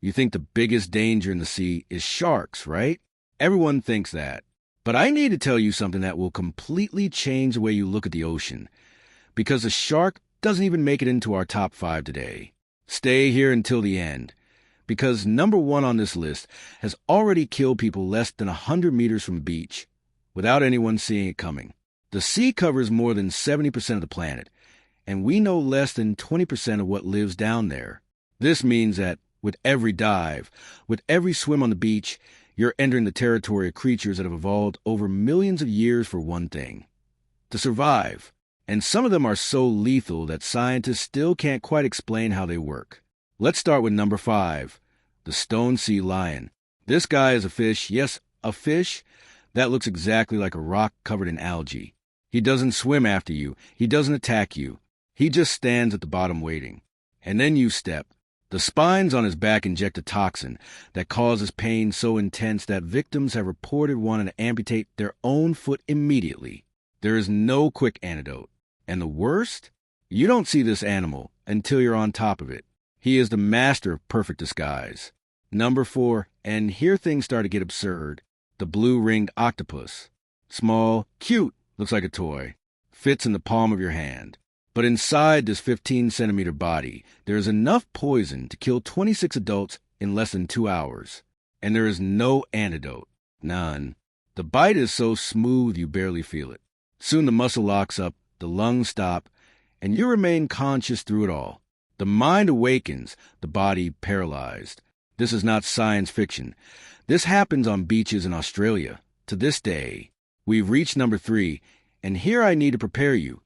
You think the biggest danger in the sea is sharks, right? Everyone thinks that. But I need to tell you something that will completely change the way you look at the ocean, because a shark doesn't even make it into our top 5 today. Stay here until the end, because number 1 on this list has already killed people less than 100 meters from the beach, without anyone seeing it coming. The sea covers more than 70% of the planet, and we know less than 20% of what lives down there. This means that with every dive, with every swim on the beach, you're entering the territory of creatures that have evolved over millions of years for one thing: to survive. And some of them are so lethal that scientists still can't quite explain how they work. Let's start with number 5, the stone sea lion. This guy is a fish, yes, a fish, that looks exactly like a rock covered in algae. He doesn't swim after you. He doesn't attack you. He just stands at the bottom waiting. And then you step. The spines on his back inject a toxin that causes pain so intense that victims have reported wanting to amputate their own foot immediately. There is no quick antidote. And the worst? You don't see this animal until you're on top of it. He is the master of perfect disguise. Number 4, and here things start to get absurd, the blue-ringed octopus. Small, cute, looks like a toy, fits in the palm of your hand. But inside this 15-centimeter body, there is enough poison to kill 26 adults in less than 2 hours. And there is no antidote. None. The bite is so smooth you barely feel it. Soon the muscle locks up, the lungs stop, and you remain conscious through it all. The mind awakens, the body paralyzed. This is not science fiction. This happens on beaches in Australia, to this day. We've reached number 3, and here I need to prepare you,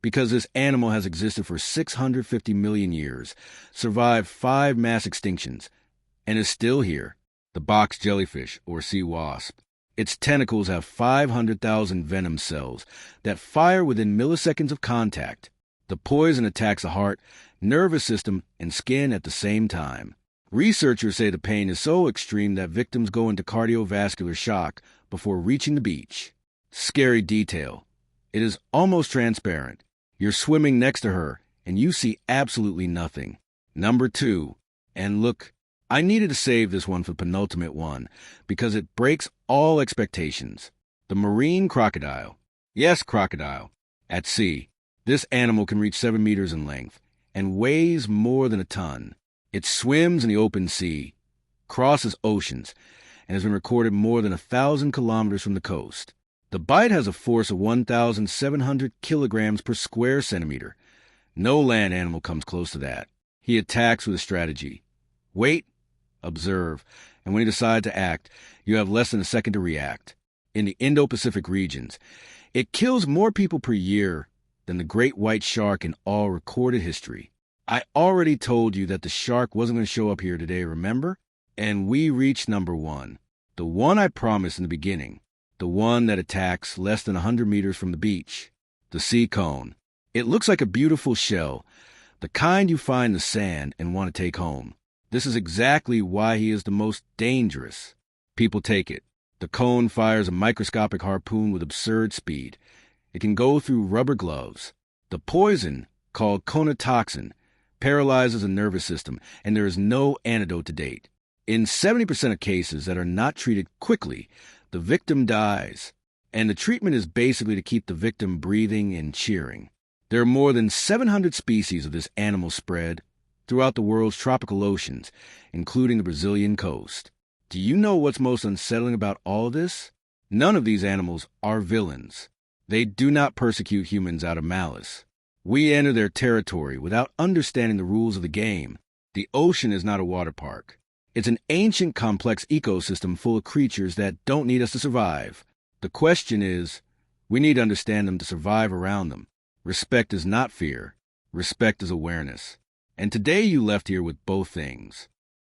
because this animal has existed for 650 million years, survived 5 mass extinctions, and is still here, the box jellyfish, or sea wasp. Its tentacles have 500,000 venom cells that fire within milliseconds of contact. The poison attacks the heart, nervous system, and skin at the same time. Researchers say the pain is so extreme that victims go into cardiovascular shock before reaching the beach. Scary detail. It is almost transparent. You're swimming next to her, and you see absolutely nothing. Number 2. And look, I needed to save this one for the penultimate one, because it breaks all expectations. The marine crocodile. Yes, crocodile. At sea. This animal can reach 7 meters in length, and weighs more than a ton. It swims in the open sea, crosses oceans, and has been recorded more than 1,000 kilometers from the coast. The bite has a force of 1,700 kilograms per square centimeter. No land animal comes close to that. He attacks with a strategy. Wait, observe, and when you decide to act, you have less than a second to react. In the Indo-Pacific regions, it kills more people per year than the great white shark in all recorded history. I already told you that the shark wasn't going to show up here today, remember? And we reached number 1. The one I promised in the beginning. The one that attacks less than 100 meters from the beach. The sea cone. It looks like a beautiful shell, the kind you find in the sand and want to take home. This is exactly why he is the most dangerous. People take it. The cone fires a microscopic harpoon with absurd speed. It can go through rubber gloves. The poison, called conotoxin, paralyzes the nervous system, and there is no antidote to date. In 70% of cases that are not treated quickly, the victim dies, and the treatment is basically to keep the victim breathing and cheering. There are more than 700 species of this animal spread throughout the world's tropical oceans, including the Brazilian coast. Do you know what's most unsettling about all this? None of these animals are villains. They do not persecute humans out of malice. We enter their territory without understanding the rules of the game. The ocean is not a water park. It's an ancient, complex ecosystem full of creatures that don't need us to survive. The question is, we need to understand them to survive around them. Respect is not fear. Respect is awareness. And today you left here with both things.